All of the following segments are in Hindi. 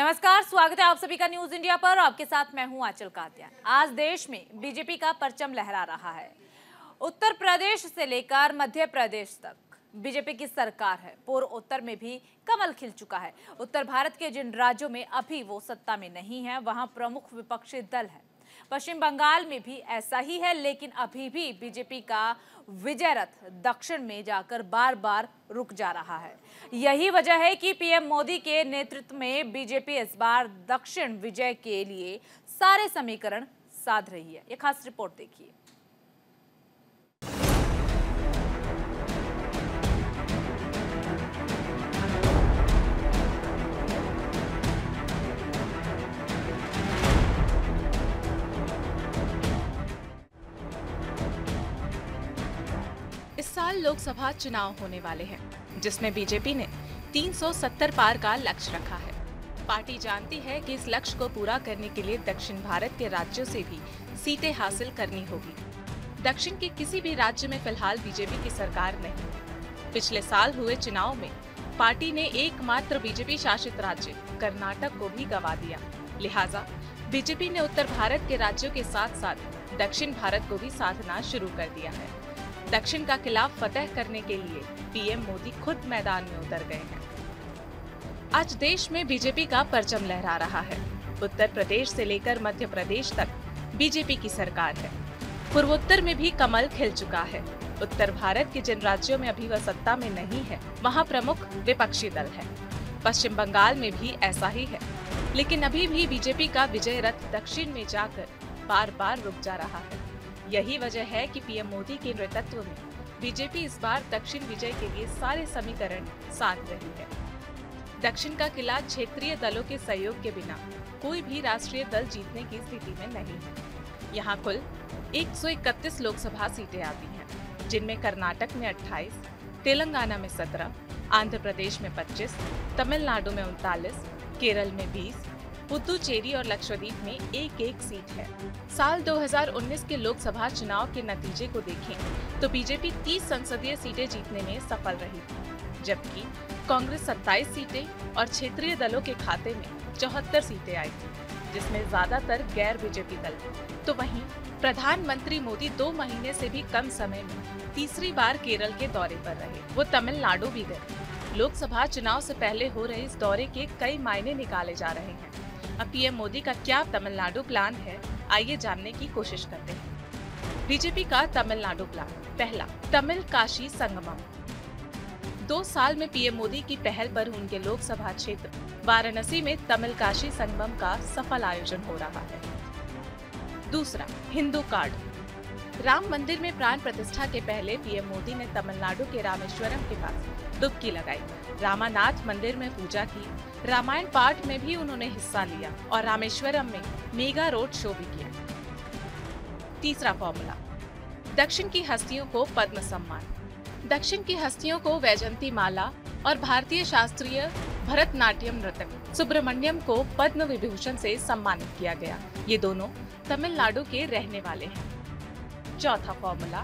नमस्कार, स्वागत है आप सभी का न्यूज इंडिया पर। आपके साथ मैं हूं आंचल कात्यान। आज देश में बीजेपी का परचम लहरा रहा है। उत्तर प्रदेश से लेकर मध्य प्रदेश तक बीजेपी की सरकार है। पूर्व उत्तर में भी कमल खिल चुका है। उत्तर भारत के जिन राज्यों में अभी वो सत्ता में नहीं है, वहां प्रमुख विपक्षी दल है। पश्चिम बंगाल में भी ऐसा ही है, लेकिन अभी भी बीजेपी का विजय रथ दक्षिण में जाकर बार बार रुक जा रहा है। यही वजह है कि पीएम मोदी के नेतृत्व में बीजेपी इस बार दक्षिण विजय के लिए सारे समीकरण साध रही है। ये खास रिपोर्ट देखिए। इस साल लोकसभा चुनाव होने वाले हैं, जिसमें बीजेपी ने 370 पार का लक्ष्य रखा है। पार्टी जानती है कि इस लक्ष्य को पूरा करने के लिए दक्षिण भारत के राज्यों से भी सीटें हासिल करनी होगी। दक्षिण के किसी भी राज्य में फिलहाल बीजेपी की सरकार नहीं। पिछले साल हुए चुनाव में पार्टी ने एकमात्र बीजेपी शासित राज्य कर्नाटक को भी गंवा दिया। लिहाजा बीजेपी ने उत्तर भारत के राज्यों के साथ साथ दक्षिण भारत को भी साधना शुरू कर दिया है। दक्षिण का किला फतेह करने के लिए पीएम मोदी खुद मैदान में उतर गए हैं। आज देश में बीजेपी का परचम लहरा रहा है। उत्तर प्रदेश से लेकर मध्य प्रदेश तक बीजेपी की सरकार है। पूर्वोत्तर में भी कमल खिल चुका है। उत्तर भारत के जिन राज्यों में अभी वह सत्ता में नहीं है, वहां प्रमुख विपक्षी दल है। पश्चिम बंगाल में भी ऐसा ही है, लेकिन अभी भी बीजेपी का विजय रथ दक्षिण में जाकर बार बार रुक जा रहा है। यही वजह है कि पीएम मोदी के नेतृत्व में बीजेपी इस बार दक्षिण विजय के लिए सारे समीकरण साध रही है। दक्षिण का किला क्षेत्रीय दलों के सहयोग के बिना कोई भी राष्ट्रीय दल जीतने की स्थिति में नहीं है। यहाँ कुल 131 लोकसभा सीटें आती हैं, जिनमें कर्नाटक में 28, तेलंगाना में 17, आंध्र प्रदेश में 25, तमिलनाडु में 39, केरल में 20, पुदुचेरी और लक्षद्वीप में एक सीट है। साल 2019 के लोकसभा चुनाव के नतीजे को देखें तो बीजेपी 30 संसदीय सीटें जीतने में सफल रही थी, जबकि कांग्रेस 27 सीटें और क्षेत्रीय दलों के खाते में 74 सीटें आई थी, जिसमें ज्यादातर गैर बीजेपी दल थे। तो वहीं प्रधानमंत्री मोदी 2 महीने से भी कम समय में तीसरी बार केरल के दौरे पर रहे। वो तमिलनाडु भी गए। लोकसभा चुनाव से पहले हो रहे इस दौरे के कई मायने निकाले जा रहे हैं। अब पीएम मोदी का क्या तमिलनाडु प्लान है, आइए जानने की कोशिश करते हैं। बीजेपी का तमिलनाडु प्लान। पहला, तमिल काशी संगमम। 2 साल में पीएम मोदी की पहल पर उनके लोकसभा क्षेत्र वाराणसी में तमिल काशी संगमम का सफल आयोजन हो रहा है। दूसरा, हिंदू कार्ड। राम मंदिर में प्राण प्रतिष्ठा के पहले पीएम मोदी ने तमिलनाडु के रामेश्वरम के पास डुबकी लगाई, रामानाथ मंदिर में पूजा की, रामायण पाठ में भी उन्होंने हिस्सा लिया और रामेश्वरम में मेगा रोड शो भी किया। तीसरा फॉर्मूला, दक्षिण की हस्तियों को पद्म सम्मान। दक्षिण की हस्तियों को वैजंती माला और भारतीय शास्त्रीय भरतनाट्यम नृतक सुब्रमण्यम को पद्म विभूषण से सम्मानित किया गया। ये दोनों तमिलनाडु के रहने वाले हैं। चौथा फॉर्मूला,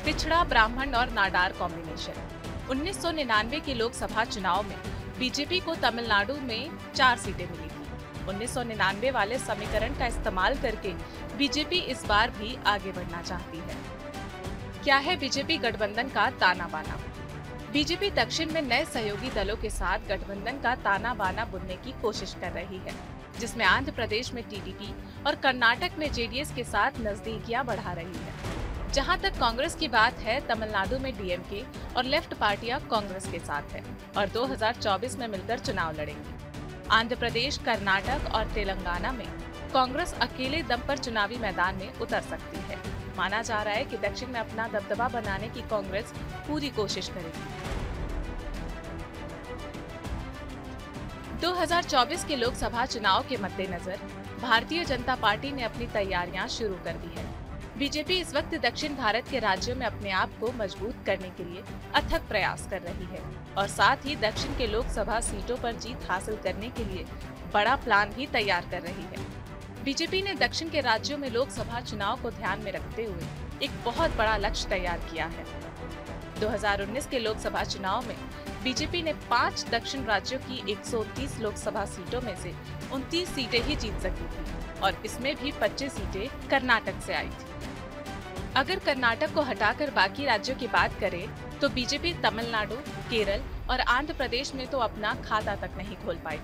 पिछड़ा ब्राह्मण और नाडार कॉम्बिनेशन। 1999 के लोकसभा चुनाव में बीजेपी को तमिलनाडु में 4 सीटें मिली थी। 1999 वाले समीकरण का इस्तेमाल करके बीजेपी इस बार भी आगे बढ़ना चाहती है। क्या है बीजेपी गठबंधन का ताना बाना? बीजेपी दक्षिण में नए सहयोगी दलों के साथ गठबंधन का ताना बाना बुनने की कोशिश कर रही है, जिसमें आंध्र प्रदेश में टीडीपी और कर्नाटक में जेडीएस के साथ नजदीकियां बढ़ा रही है। जहां तक कांग्रेस की बात है, तमिलनाडु में डीएमके और लेफ्ट पार्टियां कांग्रेस के साथ है और 2024 में मिलकर चुनाव लड़ेंगी। आंध्र प्रदेश, कर्नाटक और तेलंगाना में कांग्रेस अकेले दम पर चुनावी मैदान में उतर सकती है। माना जा रहा है कि दक्षिण में अपना दबदबा बनाने की कांग्रेस पूरी कोशिश करेगी। 2024 के लोकसभा चुनाव के मद्देनजर भारतीय जनता पार्टी ने अपनी तैयारियां शुरू कर दी है। बीजेपी इस वक्त दक्षिण भारत के राज्यों में अपने आप को मजबूत करने के लिए अथक प्रयास कर रही है और साथ ही दक्षिण के लोकसभा सीटों पर जीत हासिल करने के लिए बड़ा प्लान भी तैयार कर रही है। बीजेपी ने दक्षिण के राज्यों में लोकसभा चुनाव को ध्यान में रखते हुए एक बहुत बड़ा लक्ष्य तैयार किया है। 2019 के लोकसभा चुनाव में बीजेपी ने 5 दक्षिण राज्यों की 130 लोकसभा सीटों में से 29 सीटें ही जीत सकी थी और इसमें भी 25 सीटें कर्नाटक से आई थी। अगर कर्नाटक को हटाकर बाकी राज्यों की बात करें तो बीजेपी तमिलनाडु, केरल और आंध्र प्रदेश में तो अपना खाता तक नहीं खोल पाई।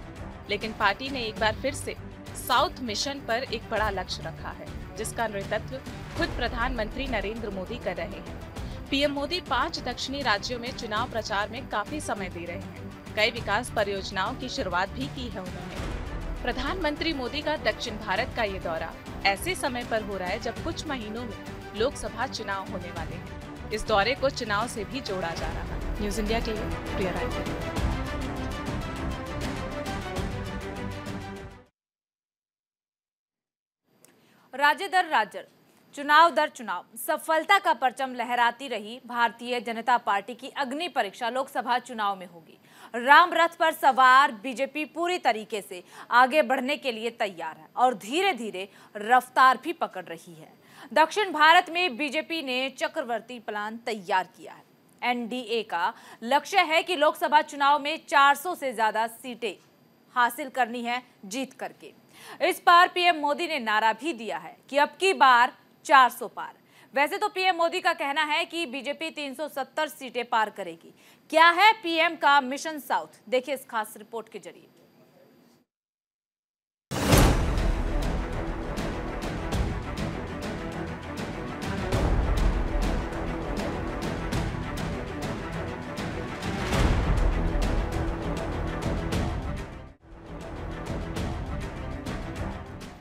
लेकिन पार्टी ने एक बार फिर से साउथ मिशन पर एक बड़ा लक्ष्य रखा है, जिसका नेतृत्व खुद प्रधानमंत्री नरेंद्र मोदी कर रहे हैं। पीएम मोदी 5 दक्षिणी राज्यों में चुनाव प्रचार में काफी समय दे रहे हैं। कई विकास परियोजनाओं की शुरुआत भी की है उन्होंने। प्रधानमंत्री मोदी का दक्षिण भारत का ये दौरा ऐसे समय पर हो रहा है जब कुछ महीनों में लोकसभा चुनाव होने वाले हैं। इस दौरे को चुनाव से भी जोड़ा जा रहा है। न्यूज़ इंडिया के लिए प्रिया राय। राज्य दर राज्य, चुनाव दर चुनाव सफलता का परचम लहराती रही भारतीय जनता पार्टी की अग्नि परीक्षा लोकसभा चुनाव में होगी। राम रथ पर सवार बीजेपी पूरी तरीके से आगे बढ़ने के लिए तैयार है और धीरे धीरे रफ्तार भी पकड़ रही है। दक्षिण भारत में बीजेपी ने चक्रवर्ती प्लान तैयार किया है। एनडीए का लक्ष्य है कि लोकसभा चुनाव में 400 से ज्यादा सीटें हासिल करनी है जीत करके। इस बार पीएम मोदी ने नारा भी दिया है कि अब की बार 400 पार। वैसे तो पीएम मोदी का कहना है कि बीजेपी 370 सीटें पार करेगी। क्या है पीएम का मिशन साउथ, देखिए इस खास रिपोर्ट के जरिए।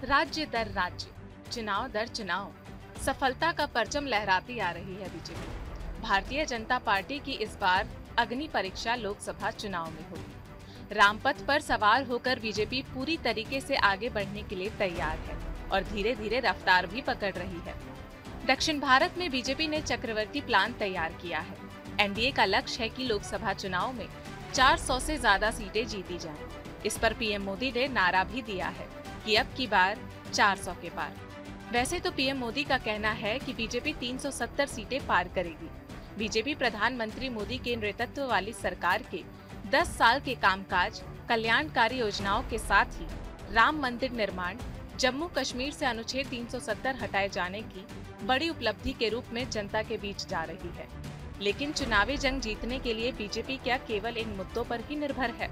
राज्य दर राज्य, चुनाव दर चुनाव सफलता का परचम लहराती आ रही है बीजेपी। भारतीय जनता पार्टी की इस बार अग्नि परीक्षा लोकसभा चुनाव में होगी। रामपथ पर सवार होकर बीजेपी पूरी तरीके से आगे बढ़ने के लिए तैयार है और धीरे धीरे रफ्तार भी पकड़ रही है। दक्षिण भारत में बीजेपी ने चक्रवर्ती प्लान तैयार किया है। एनडीए का लक्ष्य है कि लोकसभा चुनाव में 400 से ज्यादा सीटें जीती जाएं। इस पर पीएम मोदी ने नारा भी दिया है कि अब की बार 400 के पार। वैसे तो पीएम मोदी का कहना है कि बीजेपी 370 सीटें पार करेगी। बीजेपी प्रधानमंत्री मोदी के नेतृत्व वाली सरकार के 10 साल के कामकाज, कल्याणकारी योजनाओं के साथ ही राम मंदिर निर्माण, जम्मू कश्मीर से अनुच्छेद 370 हटाए जाने की बड़ी उपलब्धि के रूप में जनता के बीच जा रही है। लेकिन चुनावी जंग जीतने के लिए बीजेपी क्या केवल इन मुद्दों पर ही निर्भर है?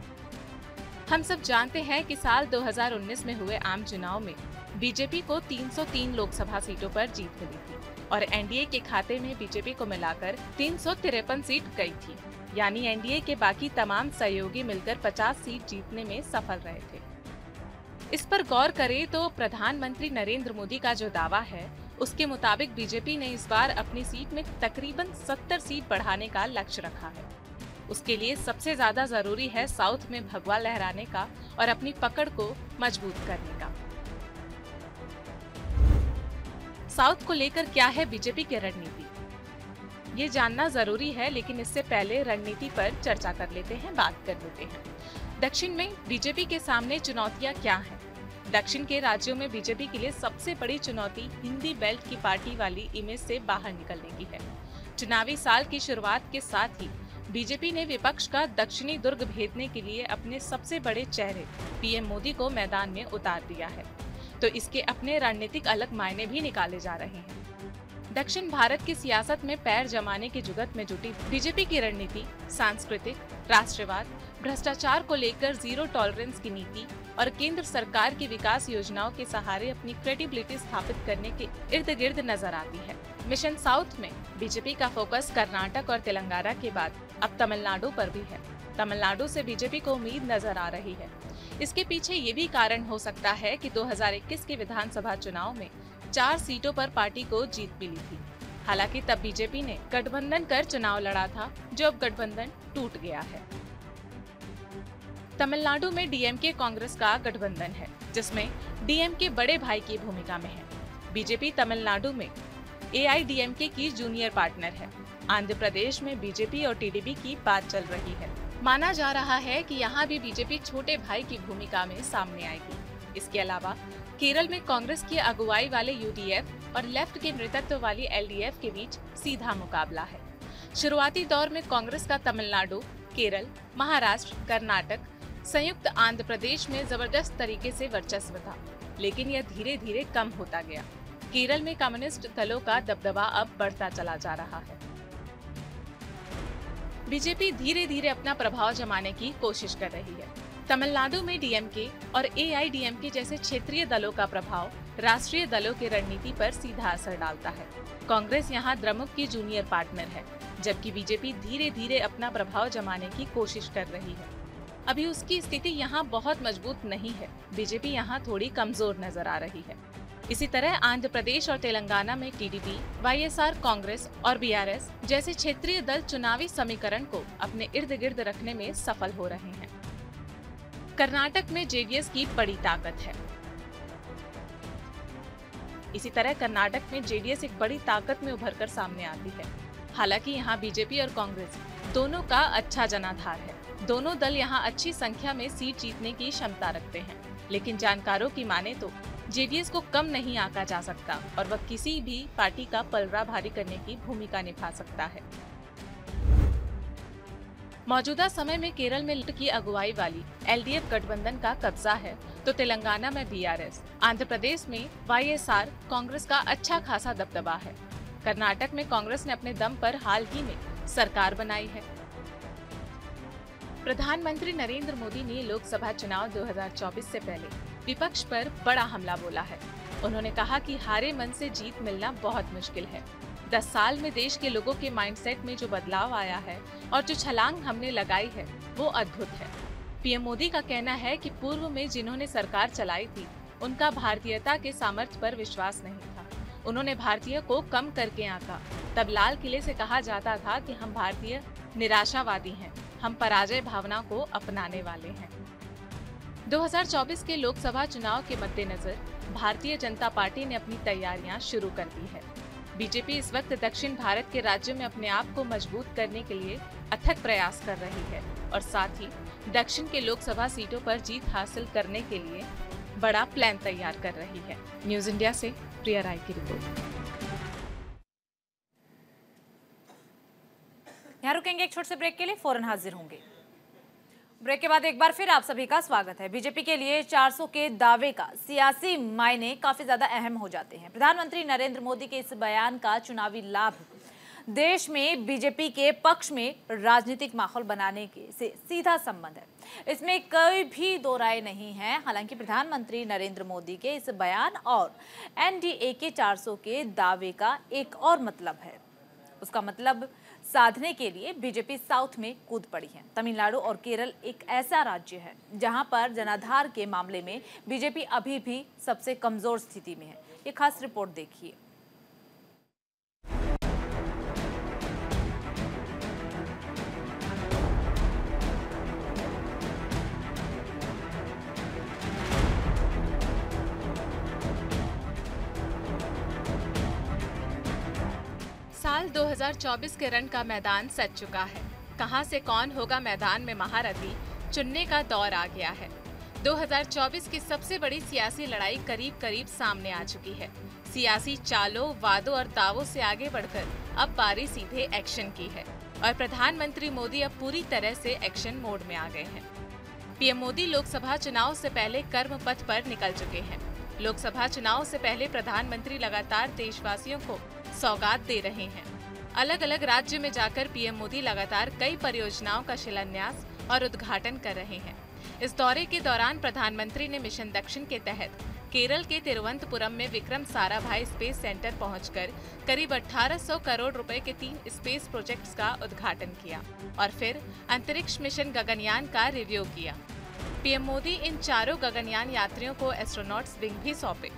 हम सब जानते हैं कि साल 2019 में हुए आम चुनाव में बीजेपी को 303 लोकसभा सीटों पर जीत मिली थी और एनडीए के खाते में बीजेपी को मिलाकर 353 सीट गई थी। यानी एनडीए के बाकी तमाम सहयोगी मिलकर 50 सीट जीतने में सफल रहे थे। इस पर गौर करें तो प्रधानमंत्री नरेंद्र मोदी का जो दावा है उसके मुताबिक बीजेपी ने इस बार अपनी सीट में तकरीबन 70 सीट बढ़ाने का लक्ष्य रखा है। उसके लिए सबसे ज्यादा जरूरी है साउथ में भगवा लहराने का और अपनी पकड़ को मजबूत करने का। साउथ को लेकर क्या है बीजेपी की रणनीति, ये जानना जरूरी है, लेकिन इससे पहले रणनीति पर चर्चा कर लेते हैं, बात कर लेते हैं। दक्षिण में बीजेपी के सामने चुनौतियां क्या हैं? दक्षिण के राज्यों में बीजेपी के लिए सबसे बड़ी चुनौती हिंदी बेल्ट की पार्टी वाली इमेज से बाहर निकलने की है। चुनावी साल की शुरुआत के साथ ही बीजेपी ने विपक्ष का दक्षिणी दुर्ग भेदने के लिए अपने सबसे बड़े चेहरे पीएम मोदी को मैदान में उतार दिया है, तो इसके अपने रणनीतिक अलग मायने भी निकाले जा रहे हैं। दक्षिण भारत की सियासत में पैर जमाने की जुगत में जुटी बीजेपी की रणनीति सांस्कृतिक, राष्ट्रवाद, भ्रष्टाचार को लेकर जीरो टॉलरेंस की नीति और केंद्र सरकार की विकास योजनाओं के सहारे अपनी क्रेडिबिलिटी स्थापित करने के इर्द गिर्द नजर आती है। मिशन साउथ में बीजेपी का फोकस कर्नाटक और तेलंगाना के बाद अब तमिलनाडु पर भी है। तमिलनाडु से बीजेपी को उम्मीद नजर आ रही है। इसके पीछे ये भी कारण हो सकता है कि 2021 के विधानसभा चुनाव में 4 सीटों पर पार्टी को जीत मिली थी। हालांकि तब बीजेपी ने गठबंधन कर चुनाव लड़ा था, जो अब गठबंधन टूट गया है। तमिलनाडु में डीएमके कांग्रेस का गठबंधन है, जिसमें डीएमके बड़े भाई की भूमिका में है। बीजेपी तमिलनाडु में एआईडीएमके की जूनियर पार्टनर है। आंध्र प्रदेश में बीजेपी और टीडीपी की बात चल रही है। माना जा रहा है कि यहाँ भी बीजेपी छोटे भाई की भूमिका में सामने आएगी। इसके अलावा केरल में कांग्रेस की अगुवाई वाले यूडीएफ और लेफ्ट के नेतृत्व वाली एलडीएफ के बीच सीधा मुकाबला है। शुरुआती दौर में कांग्रेस का तमिलनाडु, केरल, महाराष्ट्र, कर्नाटक, संयुक्त आंध्र प्रदेश में जबरदस्त तरीके से वर्चस्व था, लेकिन यह धीरे धीरे कम होता गया। केरल में कम्युनिस्ट दलों का दबदबा अब बढ़ता चला जा रहा है। बीजेपी धीरे धीरे अपना प्रभाव जमाने की कोशिश कर रही है। तमिलनाडु में डीएमके और एआईडीएमके जैसे क्षेत्रीय दलों का प्रभाव राष्ट्रीय दलों की रणनीति पर सीधा असर डालता है। कांग्रेस यहाँ द्रमुक की जूनियर पार्टनर है, जबकि बीजेपी धीरे धीरे अपना प्रभाव जमाने की कोशिश कर रही है। अभी उसकी स्थिति यहाँ बहुत मजबूत नहीं है। बीजेपी यहाँ थोड़ी कमजोर नजर आ रही है। इसी तरह आंध्र प्रदेश और तेलंगाना में टीडीपी, वाईएसआर कांग्रेस और बीआरएस जैसे क्षेत्रीय दल चुनावी समीकरण को अपने इर्द गिर्द रखने में सफल हो रहे हैं। कर्नाटक में जेडीएस की बड़ी ताकत है। इसी तरह कर्नाटक में जेडीएस एक बड़ी ताकत में उभरकर सामने आती है। हालांकि यहाँ बीजेपी और कांग्रेस दोनों का अच्छा जनाधार है। दोनों दल यहाँ अच्छी संख्या में सीट जीतने की क्षमता रखते हैं, लेकिन जानकारों की माने तो जेडीएस को कम नहीं आंका जा सकता और वह किसी भी पार्टी का पलड़ा भारी करने की भूमिका निभा सकता है। मौजूदा समय में केरल में लुट की अगुवाई वाली एलडीएफ गठबंधन का कब्जा है, तो तेलंगाना में बीआरएस, आंध्र प्रदेश में वाईएसआर कांग्रेस का अच्छा खासा दबदबा है। कर्नाटक में कांग्रेस ने अपने दम पर हाल ही में सरकार बनाई है। प्रधानमंत्री नरेंद्र मोदी ने लोकसभा चुनाव 2024 से पहले विपक्ष पर बड़ा हमला बोला है। उन्होंने कहा कि हारे मन से जीत मिलना बहुत मुश्किल है। 10 साल में देश के लोगों के माइंडसेट में जो बदलाव आया है और जो छलांग हमने लगाई है वो अद्भुत है। पीएम मोदी का कहना है कि पूर्व में जिन्होंने सरकार चलाई थी उनका भारतीयता के सामर्थ्य पर विश्वास नहीं था। उन्होंने भारतीय को कम करके आंका। तब लाल किले से कहा जाता था कि हम भारतीय निराशावादी हैं, हम पराजय भावना को अपनाने वाले हैं। 2024 के लोकसभा चुनाव के मद्देनजर भारतीय जनता पार्टी ने अपनी तैयारियां शुरू कर दी है। बीजेपी इस वक्त दक्षिण भारत के राज्यों में अपने आप को मजबूत करने के लिए अथक प्रयास कर रही है और साथ ही दक्षिण के लोकसभा सीटों पर जीत हासिल करने के लिए बड़ा प्लान तैयार कर रही है। न्यूज इंडिया से प्रिया राय की रिपोर्ट। यहाँ रुकेंगे एक छोटे से ब्रेक के लिए, फौरन हाजिर होंगे। ब्रेक के बाद एक बार फिर आप सभी का स्वागत है। बीजेपी के लिए 400 के दावे का सियासी मायने काफी ज्यादा अहम हो जाते हैं। प्रधानमंत्री नरेंद्र मोदी के इस बयान का चुनावी लाभ देश में बीजेपी के पक्ष में राजनीतिक माहौल बनाने के से सीधा संबंध है, इसमें कोई भी दो राय नहीं है। हालांकि प्रधानमंत्री नरेंद्र मोदी के इस बयान और एनडीए के 400 के दावे का एक और मतलब है। उसका मतलब साधने के लिए बीजेपी साउथ में कूद पड़ी है। तमिलनाडु और केरल एक ऐसा राज्य है जहां पर जनाधार के मामले में बीजेपी अभी भी सबसे कमजोर स्थिति में है। ये खास रिपोर्ट देखिए। साल 2024 के रण का मैदान सज चुका है। कहां से कौन होगा मैदान में महारथी, चुनने का दौर आ गया है। 2024 की सबसे बड़ी सियासी लड़ाई करीब करीब सामने आ चुकी है। सियासी चालों, वादों और दावों से आगे बढ़कर अब बारी सीधे एक्शन की है और प्रधानमंत्री मोदी अब पूरी तरह से एक्शन मोड में आ गए हैं। पीएम मोदी लोकसभा चुनाव से पहले कर्म पथ पर निकल चुके हैं। लोकसभा चुनाव से पहले प्रधानमंत्री लगातार देशवासियों को सौगात दे रहे हैं। अलग अलग राज्य में जाकर पीएम मोदी लगातार कई परियोजनाओं का शिलान्यास और उद्घाटन कर रहे हैं। इस दौरे के दौरान प्रधानमंत्री ने मिशन दक्षिण के तहत केरल के तिरुवनंतपुरम में विक्रम साराभाई स्पेस सेंटर पहुंचकर करीब 1800 करोड़ रुपए के 3 स्पेस प्रोजेक्ट्स का उद्घाटन किया और फिर अंतरिक्ष मिशन गगनयान का रिव्यू किया। पीएम मोदी इन चारों गगनयान यात्रियों को एस्ट्रोनॉट्स विंग भी सौंपे।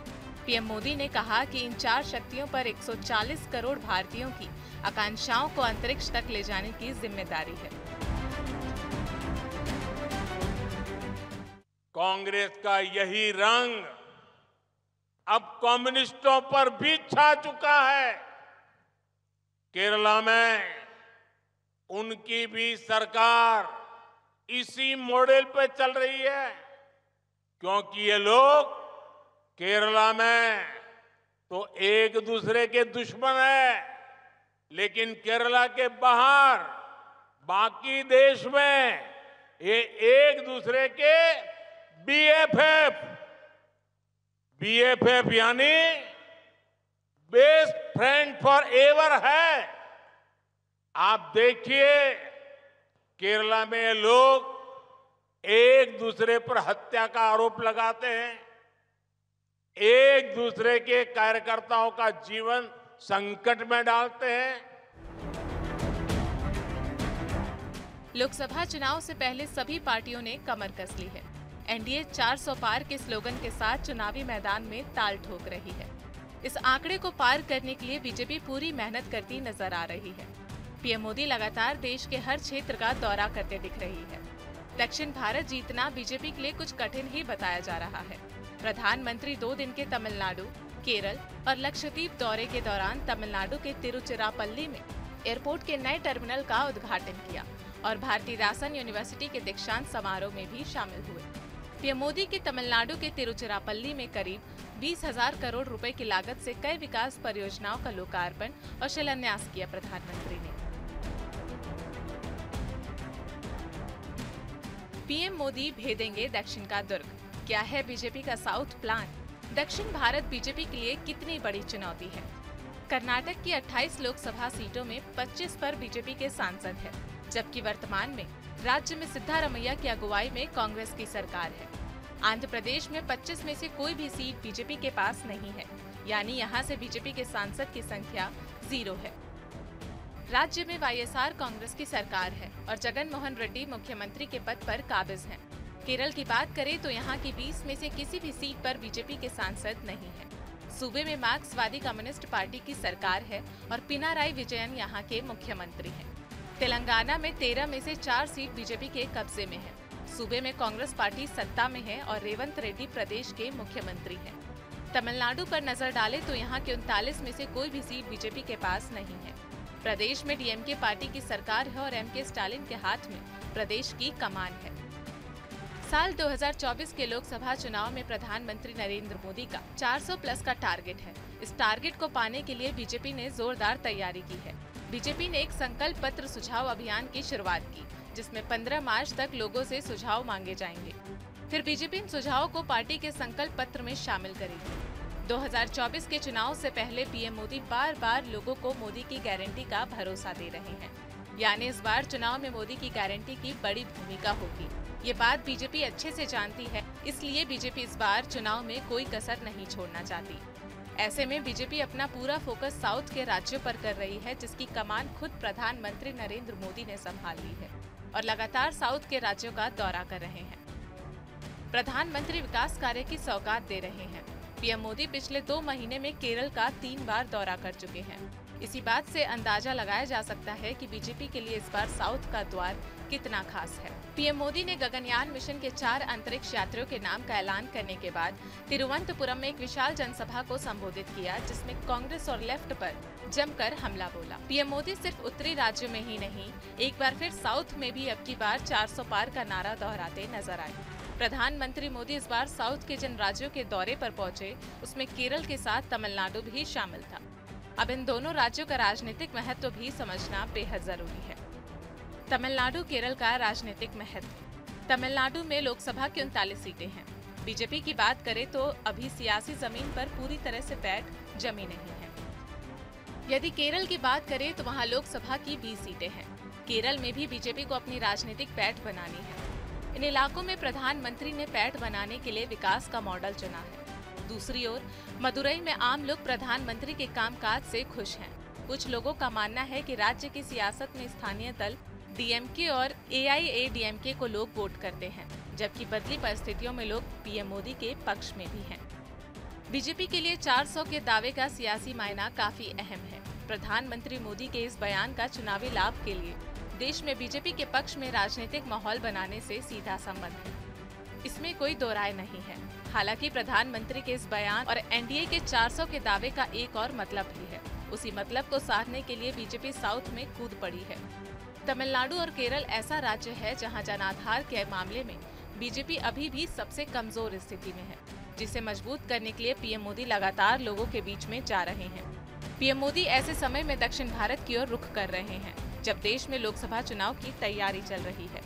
पीएम मोदी ने कहा कि इन 4 शक्तियों पर 140 करोड़ भारतीयों की आकांक्षाओं को अंतरिक्ष तक ले जाने की जिम्मेदारी है। कांग्रेस का यही रंग अब कम्युनिस्टों पर भी छा चुका है। केरला में उनकी भी सरकार इसी मॉडल पे चल रही है, क्योंकि ये लोग केरला में तो एक दूसरे के दुश्मन है, लेकिन केरला के बाहर बाकी देश में ये एक दूसरे के बीएफएफ यानी बेस्ट फ्रेंड फॉर एवर है। आप देखिए केरला में ये लोग एक दूसरे पर हत्या का आरोप लगाते हैं, एक दूसरे के कार्यकर्ताओं का जीवन संकट में डालते हैं। लोकसभा चुनाव से पहले सभी पार्टियों ने कमर कस ली है। एनडीए 400 पार के स्लोगन के साथ चुनावी मैदान में ताल ठोक रही है। इस आंकड़े को पार करने के लिए बीजेपी पूरी मेहनत करती नजर आ रही है। पीएम मोदी लगातार देश के हर क्षेत्र का दौरा करते दिख रही है। दक्षिण भारत जीतना बीजेपी के लिए कुछ कठिन ही बताया जा रहा है। प्रधानमंत्री 2 दिन के तमिलनाडु, केरल और लक्षद्वीप दौरे के दौरान तमिलनाडु के तिरुचिरापल्ली में एयरपोर्ट के नए टर्मिनल का उद्घाटन किया और भारतीदासन यूनिवर्सिटी के दीक्षांत समारोह में भी शामिल हुए। पीएम मोदी के तमिलनाडु के तिरुचिरापल्ली में करीब 20,000 करोड़ रुपए की लागत से कई विकास परियोजनाओं का लोकार्पण और शिलान्यास किया प्रधानमंत्री ने। पीएम मोदी भेदेंगे दक्षिण का दुर्ग, क्या है बीजेपी का साउथ प्लान? दक्षिण भारत बीजेपी के लिए कितनी बड़ी चुनौती है? कर्नाटक की 28 लोकसभा सीटों में 25 पर बीजेपी के सांसद हैं, जबकि वर्तमान में राज्य में सिद्धारमैया की अगुवाई में कांग्रेस की सरकार है। आंध्र प्रदेश में 25 में से कोई भी सीट बीजेपी के पास नहीं है, यानी यहाँ से बीजेपी के सांसद की संख्या 0 है। राज्य में वाईएसआर कांग्रेस की सरकार है और जगन मोहन रेड्डी मुख्यमंत्री के पद पर काबिज हैं। केरल की बात करें तो यहाँ की 20 में से किसी भी सीट पर बीजेपी के सांसद नहीं है। सूबे में मार्क्सवादी कम्युनिस्ट पार्टी की सरकार है और पिनाराई विजयन यहाँ के मुख्यमंत्री हैं। तेलंगाना में 13 में से 4 सीट बीजेपी के कब्जे में है। सूबे में कांग्रेस पार्टी सत्ता में है और रेवंत रेड्डी प्रदेश के मुख्यमंत्री हैं। तमिलनाडु पर नजर डालें तो यहाँ के 39 में से कोई भी सीट बीजेपी के पास नहीं है। प्रदेश में डीएमके पार्टी की सरकार है और एमके स्टालिन के हाथ में प्रदेश की कमान है। साल 2024 के लोकसभा चुनाव में प्रधानमंत्री नरेंद्र मोदी का 400 प्लस का टारगेट है। इस टारगेट को पाने के लिए बीजेपी ने जोरदार तैयारी की है। बीजेपी ने एक संकल्प पत्र सुझाव अभियान की शुरुआत की, जिसमें 15 मार्च तक लोगों से सुझाव मांगे जाएंगे। फिर बीजेपी इन सुझावों को पार्टी के संकल्प पत्र में शामिल करेगी। 2024 के चुनाव से पहले पीएम मोदी बार बार लोगों को मोदी की गारंटी का भरोसा दे रहे हैं, यानी इस बार चुनाव में मोदी की गारंटी की बड़ी भूमिका होगी। ये बात बीजेपी अच्छे से जानती है, इसलिए बीजेपी इस बार चुनाव में कोई कसर नहीं छोड़ना चाहती। ऐसे में बीजेपी अपना पूरा फोकस साउथ के राज्यों पर कर रही है, जिसकी कमान खुद प्रधानमंत्री नरेंद्र मोदी ने संभाल ली है और लगातार साउथ के राज्यों का दौरा कर रहे हैं। प्रधानमंत्री विकास कार्य की सौगात दे रहे हैं। पीएम मोदी पिछले 2 महीने में केरल का 3 बार दौरा कर चुके हैं। इसी बात से अंदाजा लगाया जा सकता है कि बीजेपी के लिए इस बार साउथ का द्वार कितना खास है। पीएम मोदी ने गगनयान मिशन के 4 अंतरिक्ष यात्रियों के नाम का ऐलान करने के बाद तिरुवनंतपुरम में एक विशाल जनसभा को संबोधित किया, जिसमें कांग्रेस और लेफ्ट पर जमकर हमला बोला। पीएम मोदी सिर्फ उत्तरी राज्यों में ही नहीं, एक बार फिर साउथ में भी अब की बार 400 पार का नारा दोहराते नजर आए। प्रधानमंत्री मोदी इस बार साउथ के जिन राज्यों के दौरे पर पहुंचे, उसमें केरल के साथ तमिलनाडु भी शामिल था। अब इन दोनों राज्यों का राजनीतिक महत्व भी समझना बेहद जरूरी है। तमिलनाडु केरल का राजनीतिक महत्व। तमिलनाडु में लोकसभा की 39 सीटें हैं। बीजेपी की बात करें तो अभी सियासी जमीन पर पूरी तरह से पैठ जमी नहीं है। यदि केरल की बात करें तो वहां लोकसभा की 20 सीटें हैं। केरल में भी बीजेपी को अपनी राजनीतिक पैठ बनानी है। इन इलाकों में प्रधानमंत्री ने पैठ बनाने के लिए विकास का मॉडल चुना है। दूसरी ओर मदुरई में आम लोग प्रधानमंत्री के कामकाज से खुश हैं। कुछ लोगों का मानना है कि राज्य की सियासत में स्थानीय दल डीएमके और एआईएडीएमके को लोग वोट करते हैं, जबकि बदली परिस्थितियों में लोग पीएम मोदी के पक्ष में भी हैं। बीजेपी के लिए 400 के दावे का सियासी मायना काफी अहम है। प्रधानमंत्री मोदी के इस बयान का चुनावी लाभ के लिए देश में बीजेपी के पक्ष में राजनीतिक माहौल बनाने से सीधा संबंध है, इसमें कोई दो राय नहीं है। हालांकि प्रधानमंत्री के इस बयान और एनडीए के 400 के दावे का एक और मतलब भी है। उसी मतलब को साधने के लिए बीजेपी साउथ में कूद पड़ी है। तमिलनाडु और केरल ऐसा राज्य है जहां जनाधार के मामले में बीजेपी अभी भी सबसे कमजोर स्थिति में है, जिसे मजबूत करने के लिए पीएम मोदी लगातार लोगों के बीच में जा रहे हैं। पीएम मोदी ऐसे समय में दक्षिण भारत की ओर रुख कर रहे हैं, जब देश में लोकसभा चुनाव की तैयारी चल रही है।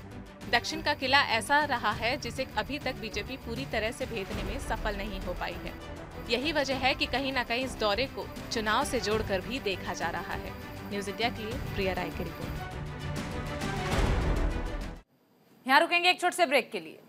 दक्षिण का किला ऐसा रहा है जिसे अभी तक बीजेपी पूरी तरह से भेदने में सफल नहीं हो पाई है। यही वजह है कि कहीं न कहीं इस दौरे को चुनाव से जोड़कर भी देखा जा रहा है। न्यूज़ इंडिया के लिए प्रिया राय की रिपोर्ट। यहाँ रुकेंगे एक छोटे से ब्रेक के लिए।